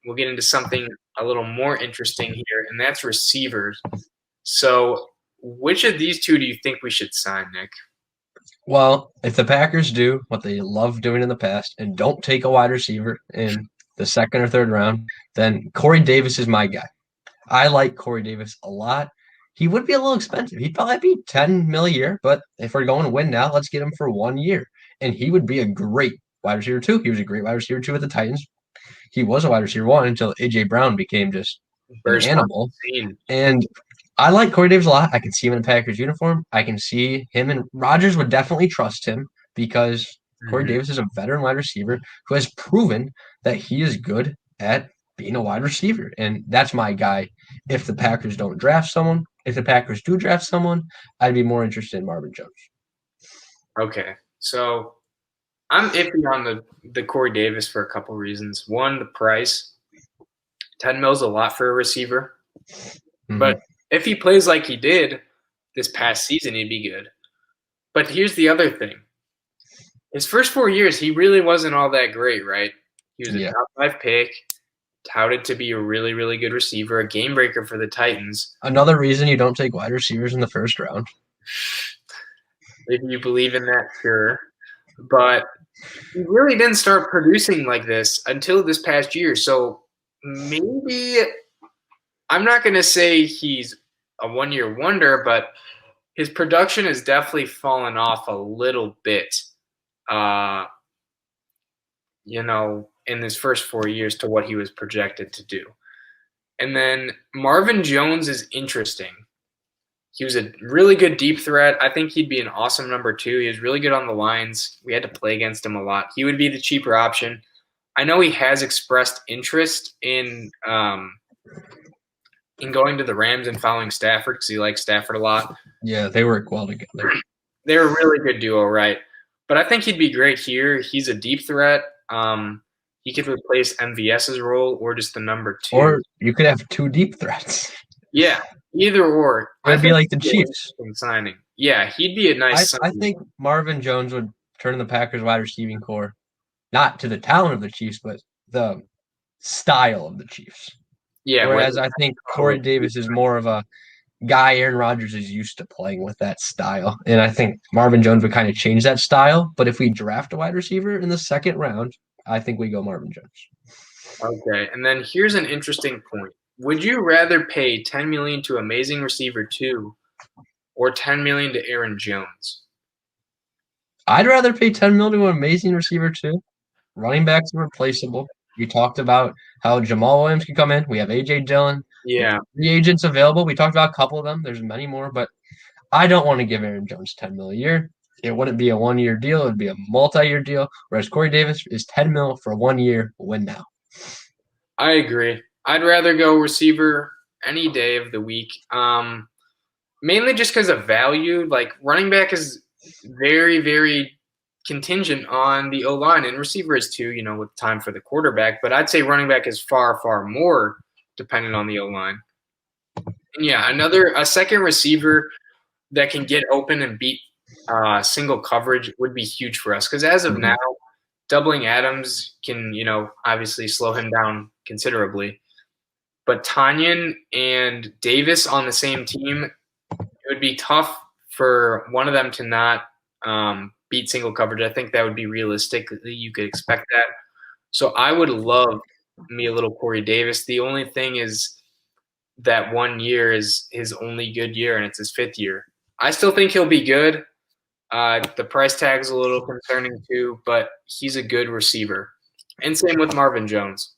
we'll get into something a little more interesting here, and that's receivers. So, which of these two do you think we should sign, Nick? Well, if the Packers do what they love doing in the past and don't take a wide receiver in the second or third round, then Corey Davis is my guy. I like Corey Davis a lot. He would be a little expensive. He'd probably be 10 mil a year, but if we're going to win now, let's get him for 1 year. And he would be a great wide receiver too. He was a great wide receiver too with the Titans. He was a wide receiver one until AJ Brown became just an Burst on animal. the scene. And I like Corey Davis a lot. I can see him in a Packers uniform. I can see him, and Rodgers would definitely trust him because Corey Davis is a veteran wide receiver who has proven that he is good at being a wide receiver. And that's my guy. If the Packers don't draft someone, if the Packers do draft someone, I'd be more interested in Marvin Jones. Okay, so I'm iffy on the Corey Davis for a couple reasons. One, the price. 10 mil's a lot for a receiver. But if he plays like he did this past season, he'd be good. But here's the other thing. His first 4 years, he really wasn't all that great, right? He was a top 5 pick, touted to be a really, really good receiver, a game breaker for the Titans. Another reason you don't take wide receivers in the first round. If you believe in that, sure. But he really didn't start producing like this until this past year. So maybe I'm not going to say he's a one-year wonder, but his production has definitely fallen off a little bit, in his first 4 years to what he was projected to do. And then Marvin Jones is interesting. He was a really good deep threat. I think he'd be an awesome number 2. He was really good on the lines. We had to play against him a lot. He would be the cheaper option. I know he has expressed interest in going to the Rams and following Stafford because he likes Stafford a lot. Yeah, they work well together. They're a really good duo, right? But I think he'd be great here. He's a deep threat. He could replace MVS's role or just the number 2. Or you could have 2 deep threats. Yeah, either or. It'd be like the Chiefs. Signing. Yeah, he'd be a nice signing. I think Marvin Jones would turn the Packers wide receiving core, not to the talent of the Chiefs, but the style of the Chiefs. Yeah. Whereas I think Corey Davis is more of a guy Aaron Rodgers is used to playing with that style. And I think Marvin Jones would kind of change that style. But if we draft a wide receiver in the second round, I think we go Marvin Jones. Okay. And then here's an interesting point. Would you rather pay $10 million to amazing receiver 2 or $10 million to Aaron Jones? I'd rather pay $10 million to an amazing receiver 2. Running backs are replaceable. We talked about how Jamal Williams can come in. We have A.J. Dillon. Yeah. The agents available. We talked about a couple of them. There's many more, but I don't want to give Aaron Jones $10 million a year. It wouldn't be a 1-year deal. It would be a multi-year deal, whereas Corey Davis is $10 million for 1 year. Win now. I agree. I'd rather go receiver any day of the week, mainly just because of value. Like running back is very, very contingent on the O-line, and receiver is too, with time for the quarterback. But I'd say running back is far, far more dependent on the O-line. And yeah, a second receiver that can get open and beat single coverage would be huge for us. Because as of now, doubling Adams can, obviously slow him down considerably. But Tanyan and Davis on the same team, it would be tough for one of them to not beat single coverage. I think that would be realistic. You could expect that. So I would love me a little Corey Davis. The only thing is that 1 year is his only good year, and it's his 5th year. I still think he'll be good. The price tag is a little concerning too, but he's a good receiver. And same with Marvin Jones.